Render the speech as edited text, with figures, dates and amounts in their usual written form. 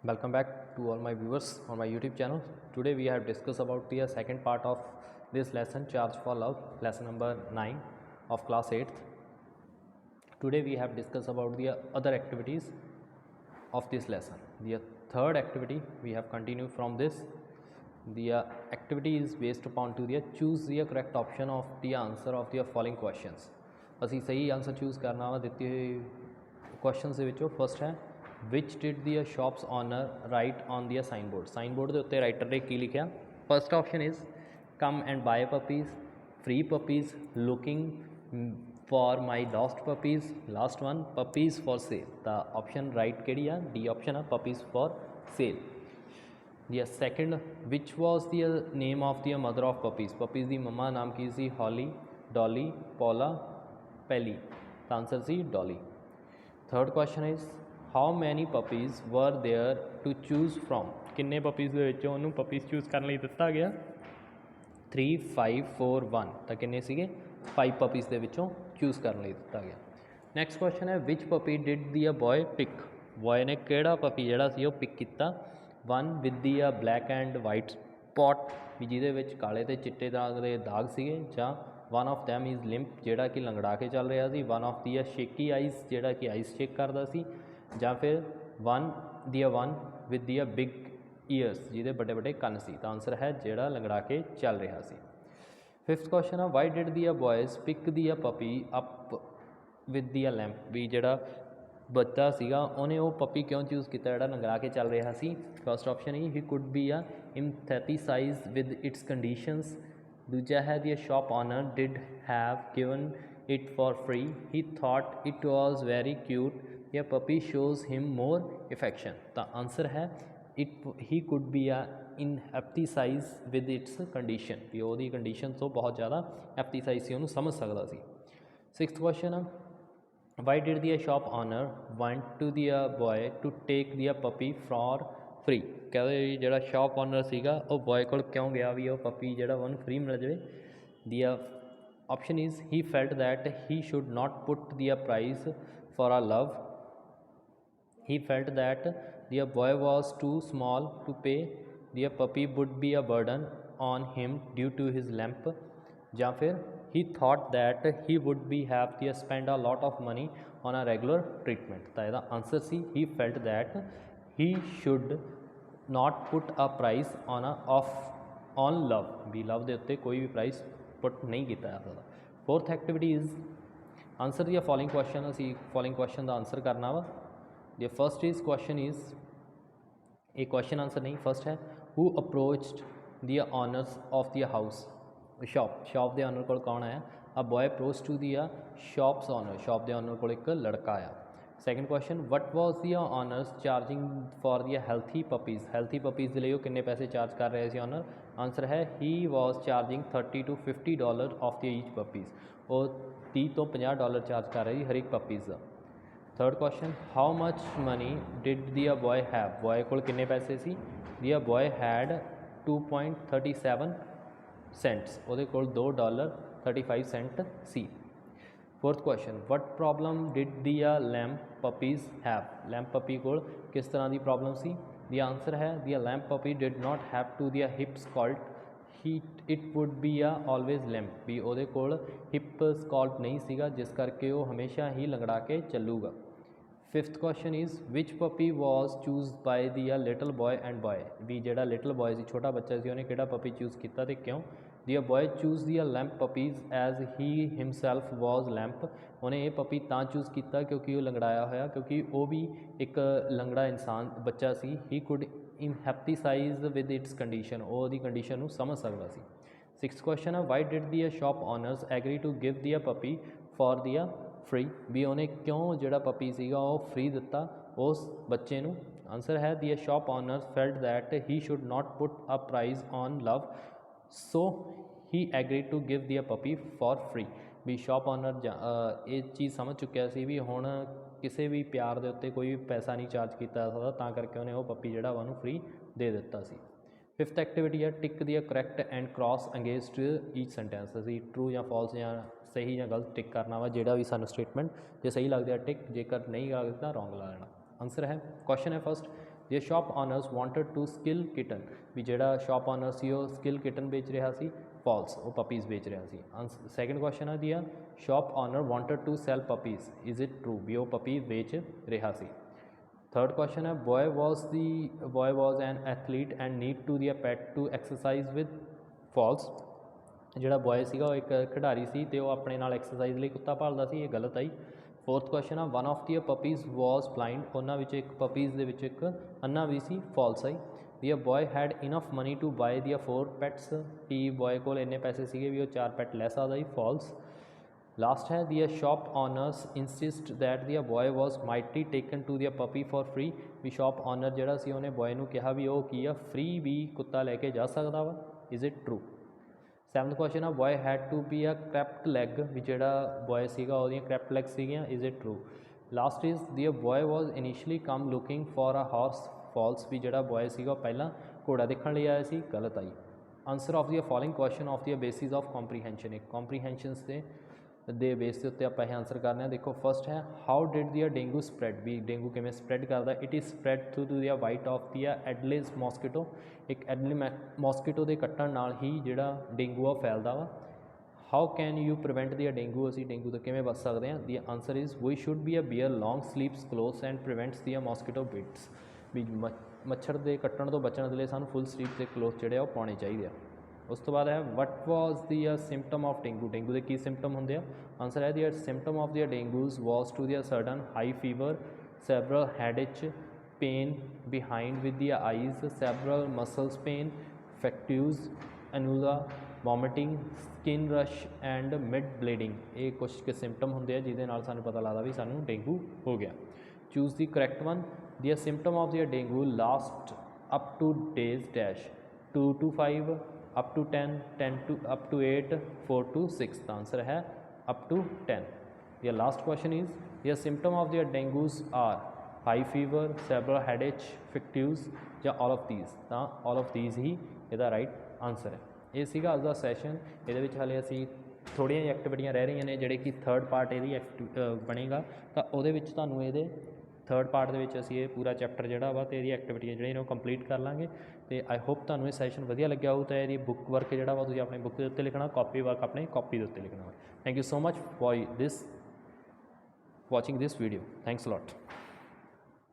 Welcome back to all my viewers on my YouTube channel. Today we have discussed about the second part of this lesson, Charge for Love, lesson number 9 of class 8th. Today we have discussed about the other activities of this lesson. The third activity we have continued from this. The activity is based upon to the choose the correct option of the answer of the following questions. ਅਸੀਂ ਸਹੀ answer choose ਕਰਨਾ ਵਾ ਦਿੱਤੇ ਹੋਏ questions ਦੇ ਵਿੱਚੋਂ first ਹੈ which did the shop's owner write on the sign board ਦੇ ਉੱਤੇ ਰਾਈਟਰ ਨੇ ਕੀ ਲਿਖਿਆ। First option is come and buy puppies, free puppies, looking for my lost puppies, last one puppies for sale. तो option right केड़ी आ D option आ puppies for sale. The second which was the name of the mother of puppies, puppies की मम्मा नाम की सी हॉली, Dolly, Paula, Polly. तो answer C Dolly. Third question is how many puppies were there to choose from, किन्ने puppies के विचों उन्होंने puppies choose करने लई दिता गया 3, 5, 4, 1। तो किन्ने सीगे 5 पपीज़ के विचों चूज़ करने लई दिता गया। नैक्सट क्वेश्चन है which puppy did the boy pick, boy ने किहड़ा पपी जिहड़ा सी पिक किया। 1 with the black and white spot भी जिहदे विच काले ते चिट्टे दाग दे दाग सीगे, जां one of them is limp जिहड़ा कि लंगड़ा के चल रहा सी, one of the shaky eyes जिहड़ा कि आइज़ शेक करदा सी, जां फिर one with the big ears जिहदे बड़े बड़े कन सी। तो आंसर है जिहड़ा लंगड़ा के चल रहा सी। फिफ्थ क्वेश्चन है why did the boys pick the puppy up with the lamp, भी जिहड़ा बच्चा सीगा उन्हें वो पपी क्यों चूज़ किया जिहड़ा लंगड़ा के चल रहा सी। First option he could be empathize with its conditions. दूजा है the shop owner did have given it for free, he thought it was very cute, या puppy shows him more affection. तो आंसर है it he could be in empathize with its condition, भी वो condition तो बहुत ज़्यादा एप्थीसाइज से उन्होंने समझ सकता सी। Sixth question why did the shop owner want to the boy to take the puppy for free, कहते जो शॉप ऑनर सीगा वो बॉय को क्यों गया भी वो पपी जो उन्होंने फ्री मिल जाए। The option is he felt that he should not put the price for a love, he felt that the boy was too small to pay, the puppy would be a burden on him due to his limp, या फिर he thought that he would be have to spend a lot of money on a regular treatment। तो इसका answer C he felt that he should not put a price on love, भी love के उत्ते कोई भी price put नहीं किया जा सकता। Fourth activity is answer the following question, असी फॉलोइंग क्वेश्चन का आंसर करना वा। The first is question is एक क्वेश्चन आंसर नहीं, फर्स्ट है who approached the owners of the house, shop के ऑनर को कौन आया। A boy approach to the shop's owner, shop के ऑनर को एक लड़का आया। Second question what was the owners charging for the healthy puppies, healthy puppies के लिए वो किन्ने पैसे चार्ज कर रहे थे ऑनर। आंसर है he was charging $30 to $50 of the each puppies, वो $30 to $50 चार्ज कर रहे हर एक पपीज़ का। Third question how much money did the boy have, boy को किन्ने पैसे सी। दी बॉय हैड 2.37 सेंट्स, वो $2.35 सी। Fourth question what problem did the limp puppies have, limp puppy को किस तरह की प्रॉब्लम सी। दी आंसर है the limp puppy did not have to the hip socket, he it would be always limp, भी वो हिप स्कॉल्ट नहीं सीगा जिस करके वो हमेशा ही लंगड़ा के चलूगा। Fifth question is which puppy was choose by the little boy and boy, भी जो लिटल बॉय से छोटा बच्चा से उन्हें किहड़ा पपी चूज़ किया तो क्यों। The boy choose the limp puppies as he himself was limp, उन्हें ये पपी तां चूज़ किया क्योंकि वो लंगड़ाया होया, क्योंकि वो भी एक लंगड़ा इंसान बच्चा सी। He could empathize with its condition, वो कंडीशन को समझ सकता सी। सिक्स्थ क्वेश्चन है why did the shop owners agree to give the puppy for the free, भी उन्हें क्यों जोड़ा पपी सीगा वो फ्री दिता उस बच्चे नू। आंसर है the shop owners felt that he should not put a price on love, so he agree to give the puppy for free, भी शॉप ऑनर ये चीज़ समझ चुकिया सी भी हुण किसी भी प्यार के उत्ते कोई भी पैसा नहीं चार्ज किया जा सकता, तां करके उन्हें वो पपी जोड़ा वा फ्री दे दिता सी। फिफ्थ एक्टिविटी है tick the correct and cross against each sentence, असी ट्रू या फॉल्स या सही या गलत टिक करना वा, जोड़ा भी सानू स्टेटमेंट जो सही लगता है टिक, जेकर नहीं लगता रॉन्ग ला लेना। आंसर है क्वेश्चन है first The shop owners wanted to skill kitten, भी ਜਿਹੜਾ shop owner ਸੀ ਉਹ skill kitten ਵੇਚ ਰਿਹਾ ਸੀ, false, ਉਹ puppies ਵੇਚ ਰਿਹਾ ਸੀ। Second question है दिया shop owner wanted to sell puppies, is it true, भी ਉਹ puppy ਵੇਚ ਰਿਹਾ ਸੀ। Third question है boy was an athlete and need to the pet to exercise with, false, ਜਿਹੜਾ ਬॉय ਸੀਗਾ ਉਹ ਇੱਕ ਖਿਡਾਰੀ ਸੀ ਤੇ ਉਹ ਆਪਣੇ ਨਾਲ ਐਕਸਰਸਾਈਜ਼ ਲਈ ਕੁੱਤਾ ਪਾਲਦਾ ਸੀ, ਇਹ ਗਲਤ ਆਈ। फोर्थ क्वेश्चन आ one of the puppies was blind, उन्होंने एक पपीज़ दे विच एक अन्ना भी सी, फॉल्स आई। The boy had enough money to buy the 4 pets, कि बॉय को इन्ने पैसे सीगे भी वो 4 पैट लै सकदा ही, फॉल्स। लास्ट है the shop owners insist that the boy was mightily taken to the puppy for free, भी शॉप ऑनर जिहड़ा सी उन्हें बॉय नूं कहा भी वो की आ फ्री भी कुत्ता लैके जा सकदा वा, is it true. 7th question आ boy had to be a crippled leg, भी जिहड़ा बॉय सीगा ओहदियां क्रैप्ट लैग सीगियां, is it true. Last is the boy was initially come looking for a horse, false, भी जिहड़ा बॉय सीगा पहला घोड़ा देखण लई आया सी, गलत आई। Answer of the following question of the basis of comprehension, एक कॉम्प्रीहेंशनस दे बेस के उत्ते आपां आंसर करने हैं। देखो फर्स्ट है how did the dengue spread, भी डेंगू किवें स्प्रैड करता, it is spread through the white of the Aedes mosquito, एक एडले मॉस्किटो के कट्टण नाल ही जिहड़ा डेंगू आ फैलदा वा। How can you prevent the dengue, असीं डेंगू तो किवें बच सकते हैं, the answer is we should be a wear long sleeves clothes and prevents the mosquito bites, भी मच्छर के कट्टण तो बचण दे लई सानूं फुल स्लीप के क्लोथ जिहड़े आ पाउणे चाहीदे आ। उस तो बाद है what was the symptom of dengue, dengue के की सिम्पटम होंगे आ, आंसर है the symptom of the dengues was to the sudden high fever, several headache, pain behind with the eyes, several muscles pain, fatigues, nausea, vomiting, skin rash and mild bleeding, ये कुछ के symptom होंगे जिहदे नाल सानूं पता लगता भी सानूं डेंगू हो गया। Choose the correct one, the symptom of the dengue last up to days dash 2 to 5, up to 10, 10 to up to 8, 4 to 6, the answer है up to 10। your last question is your symptom of the dengues are high fever, severe headache, fatigue या all of these, ਤਾਂ all of these ही ਇਹਦਾ right answer ਹੈ। ਇਹ ਸੀਗਾ ਅੱਜ ਦਾ session, ਇਹਦੇ ਵਿੱਚ ਹਾਲੇ ਅਸੀਂ ਥੋੜ੍ਹੀਆਂ ਜਿਹੀਆਂ ਐਕਟੀਵਿਟੀਆਂ ਰਹਿ ਰਹੀਆਂ ਨੇ ਜਿਹੜੇ ਕਿ ਥਰਡ ਪਾਰਟ ਇਹਦੀ ਬਣੇਗਾ, ਤਾਂ ਉਹਦੇ ਵਿੱਚ ਤੁਹਾਨੂੰ ਇਹਦੇ थर्ड पार्ट ਦੇ ਵਿੱਚ ਅਸੀਂ ਇਹ ਪੂਰਾ ਚੈਪਟਰ ਜਿਹੜਾ ਵਾ ਅਤੇ ਇਹਦੀ ਐਕਟੀਵਿਟੀਆਂ ਜਿਹੜੀਆਂ ਨੇ ਉਹ ਕੰਪਲੀਟ ਕਰ ਲਾਂਗੇ। ਅਤੇ ਆਈ ਹੋਪ ਤੁਹਾਨੂੰ ਇਹ ਸੈਸ਼ਨ ਵਧੀਆ ਲੱਗਿਆ ਹੋਊ, ਤਾਂ ਇਹਦੀ ਬੁੱਕ ਵਰਕ ਜਿਹੜਾ ਵਾ ਤੁਸੀਂ ਆਪਣੀ ਬੁੱਕ ਦੇ ਉੱਤੇ ਲਿਖਣਾ, ਕਾਪੀ ਵਰਕ ਆਪਣੀ ਕਾਪੀ ਦੇ ਉੱਤੇ ਲਿਖਣਾ ਵਾ। Thank you so much for this watching this video, thanks a lot.